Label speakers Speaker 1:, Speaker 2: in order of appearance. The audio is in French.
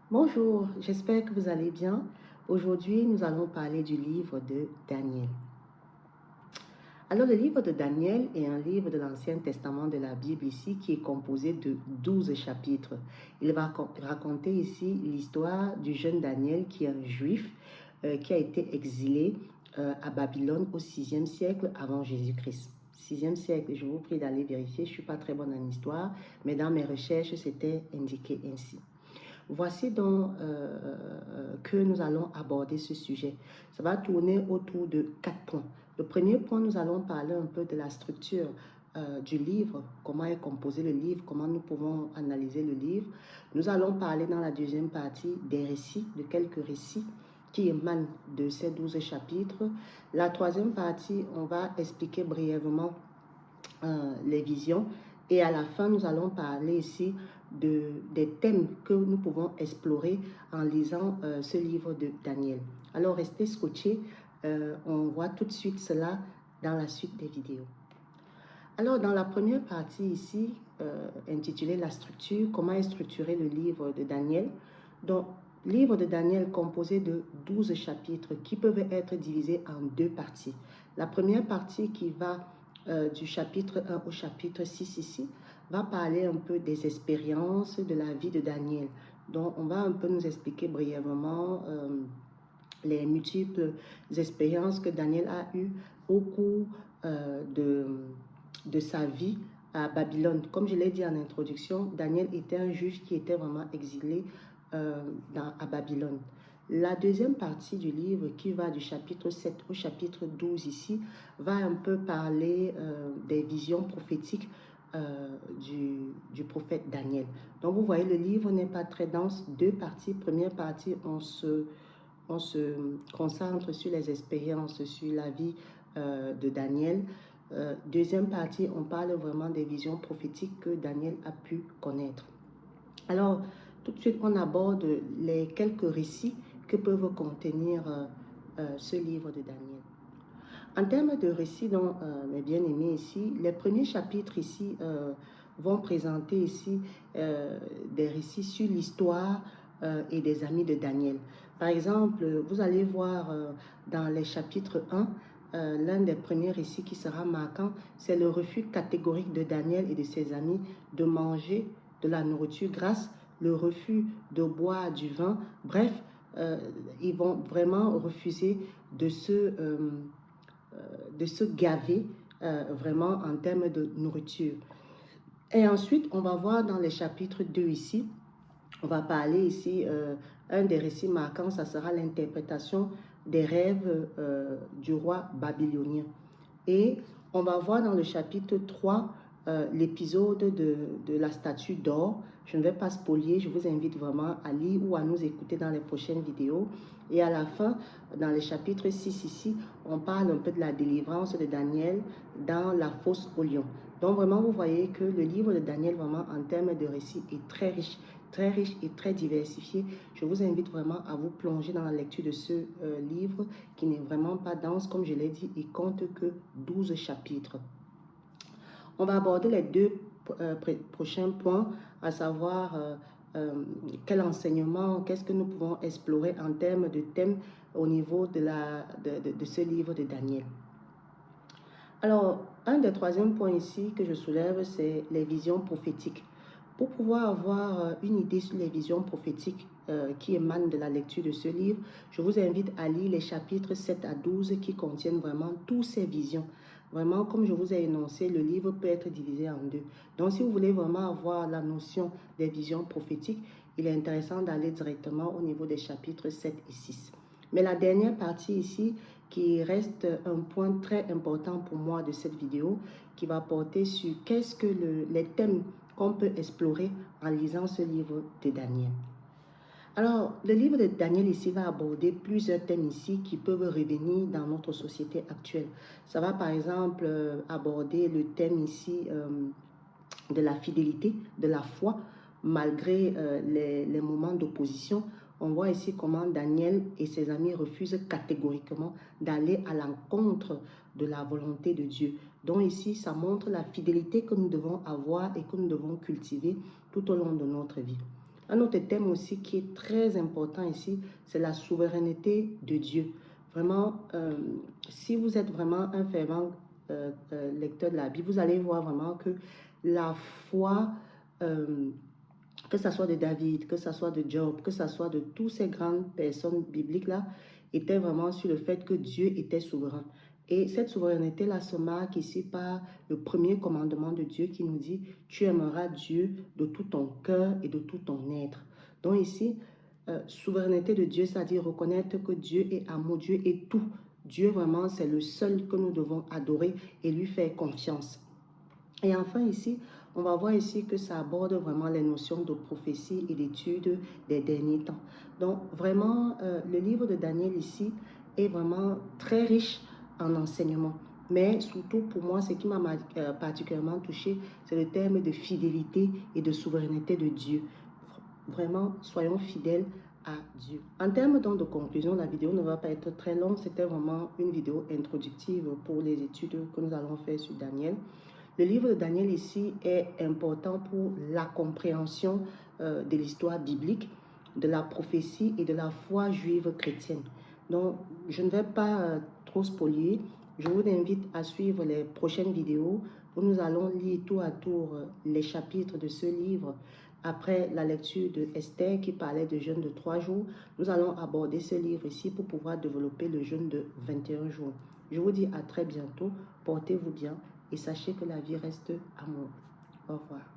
Speaker 1: Bonjour, j'espère que vous allez bien. Aujourd'hui, nous allons parler du livre de Daniel. Alors, le livre de Daniel est un livre de l'Ancien Testament de la Bible ici qui est composé de 12 chapitres. Il va raconter ici l'histoire du jeune Daniel qui est un juif qui a été exilé à Babylone au 6e siècle avant Jésus-Christ. 6e siècle, je vous prie d'aller vérifier, je ne suis pas très bonne en histoire, mais dans mes recherches, c'était indiqué ainsi. Voici donc que nous allons aborder ce sujet. Ça va tourner autour de 4 points. Le premier point, nous allons parler un peu de la structure du livre, comment est composé le livre, comment nous pouvons analyser le livre. Nous allons parler dans la deuxième partie des récits, de quelques récits qui émanent de ces 12 chapitres. La troisième partie, on va expliquer brièvement les visions. Et à la fin, nous allons parler ici des thèmes que nous pouvons explorer en lisant ce livre de Daniel. Alors, restez scotchés. On voit tout de suite cela dans la suite des vidéos. Alors, dans la première partie ici, intitulée La structure, comment est structuré le livre de Daniel. Donc, livre de Daniel composé de 12 chapitres qui peuvent être divisés en deux parties. La première partie qui va du chapitre 1 au chapitre 6 ici, va parler un peu des expériences de la vie de Daniel. Donc, on va un peu nous expliquer brièvement les multiples expériences que Daniel a eues au cours de sa vie à Babylone. Comme je l'ai dit en introduction, Daniel était un juge qui était vraiment exilé à Babylone. La deuxième partie du livre, qui va du chapitre 7 au chapitre 12 ici, va un peu parler des visions prophétiques du prophète Daniel. Donc vous voyez, le livre n'est pas très dense. Deux parties. Première partie, on se concentre sur les expériences, sur la vie de Daniel. Deuxième partie, on parle vraiment des visions prophétiques que Daniel a pu connaître. Alors, tout de suite, on aborde les quelques récits que peuvent contenir ce livre de Daniel. En termes de récits, donc, mes bien-aimés ici, les premiers chapitres ici vont présenter ici des récits sur l'histoire et des amis de Daniel. Par exemple, vous allez voir dans les chapitres 1, l'un des premiers récits qui sera marquant, c'est le refus catégorique de Daniel et de ses amis de manger de la nourriture grasse, le refus de boire du vin. Bref, ils vont vraiment refuser de se gaver vraiment en termes de nourriture. Et ensuite, on va voir dans les chapitres 2 ici, on va parler ici, un des récits marquants, ça sera l'interprétation des rêves du roi babylonien. Et on va voir dans le chapitre 3 l'épisode de la statue d'or. Je ne vais pas spolier, je vous invite vraiment à lire ou à nous écouter dans les prochaines vidéos. Et à la fin, dans le chapitre 6 ici, on parle un peu de la délivrance de Daniel dans la fosse au lion. Donc vraiment, vous voyez que le livre de Daniel, vraiment en termes de récit, est très riche et très diversifié. Je vous invite vraiment à vous plonger dans la lecture de ce livre qui n'est vraiment pas dense, comme je l'ai dit, il compte que 12 chapitres. On va aborder les deux prochains points, à savoir quel enseignement, qu'est-ce que nous pouvons explorer en termes de thèmes au niveau de ce livre de Daniel. Alors, un des troisièmes points ici que je soulève, c'est les visions prophétiques. Pour pouvoir avoir une idée sur les visions prophétiques qui émanent de la lecture de ce livre, je vous invite à lire les chapitres 7 à 12 qui contiennent vraiment toutes ces visions. Vraiment, comme je vous ai énoncé, le livre peut être divisé en deux. Donc, si vous voulez vraiment avoir la notion des visions prophétiques, il est intéressant d'aller directement au niveau des chapitres 7 et 6. Mais la dernière partie ici, qui reste un point très important pour moi de cette vidéo, qui va porter sur qu'est-ce que les thèmes qu'on peut explorer en lisant ce livre de Daniel. Alors, le livre de Daniel ici va aborder plusieurs thèmes ici qui peuvent revenir dans notre société actuelle. Ça va par exemple aborder le thème ici de la fidélité, de la foi, malgré les moments d'opposition. On voit ici comment Daniel et ses amis refusent catégoriquement d'aller à l'encontre de la volonté de Dieu. Donc ici, ça montre la fidélité que nous devons avoir et que nous devons cultiver tout au long de notre vie. Un autre thème aussi qui est très important ici, c'est la souveraineté de Dieu. Vraiment, si vous êtes vraiment un fervent lecteur de la Bible, vous allez voir vraiment que la foi, euh, que ce soit de David, que ce soit de Job, que ce soit de toutes ces grandes personnes bibliques-là, était vraiment sur le fait que Dieu était souverain. Et cette souveraineté-là se marque ici par le premier commandement de Dieu qui nous dit « Tu aimeras Dieu de tout ton cœur et de tout ton être ». Donc ici, souveraineté de Dieu, c'est-à-dire reconnaître que Dieu est amour, Dieu est tout. Dieu vraiment, c'est le seul que nous devons adorer et lui faire confiance. Et enfin ici, on va voir ici que ça aborde vraiment les notions de prophétie et d'étude des derniers temps. Donc vraiment, le livre de Daniel ici est vraiment très riche en enseignements. Mais surtout pour moi, ce qui m'a particulièrement touché, c'est le terme de fidélité et de souveraineté de Dieu. Vraiment, soyons fidèles à Dieu. En termes donc de conclusion, la vidéo ne va pas être très longue. C'était vraiment une vidéo introductive pour les études que nous allons faire sur Daniel. Le livre de Daniel ici est important pour la compréhension de l'histoire biblique, de la prophétie et de la foi juive chrétienne. Donc, je ne vais pas trop spolier. Je vous invite à suivre les prochaines vidéos où nous allons lire tour à tour les chapitres de ce livre. Après la lecture de Esther qui parlait de jeûne de 3 jours, nous allons aborder ce livre ici pour pouvoir développer le jeûne de 21 jours. Je vous dis à très bientôt. Portez-vous bien et sachez que la vie reste amour. Au revoir.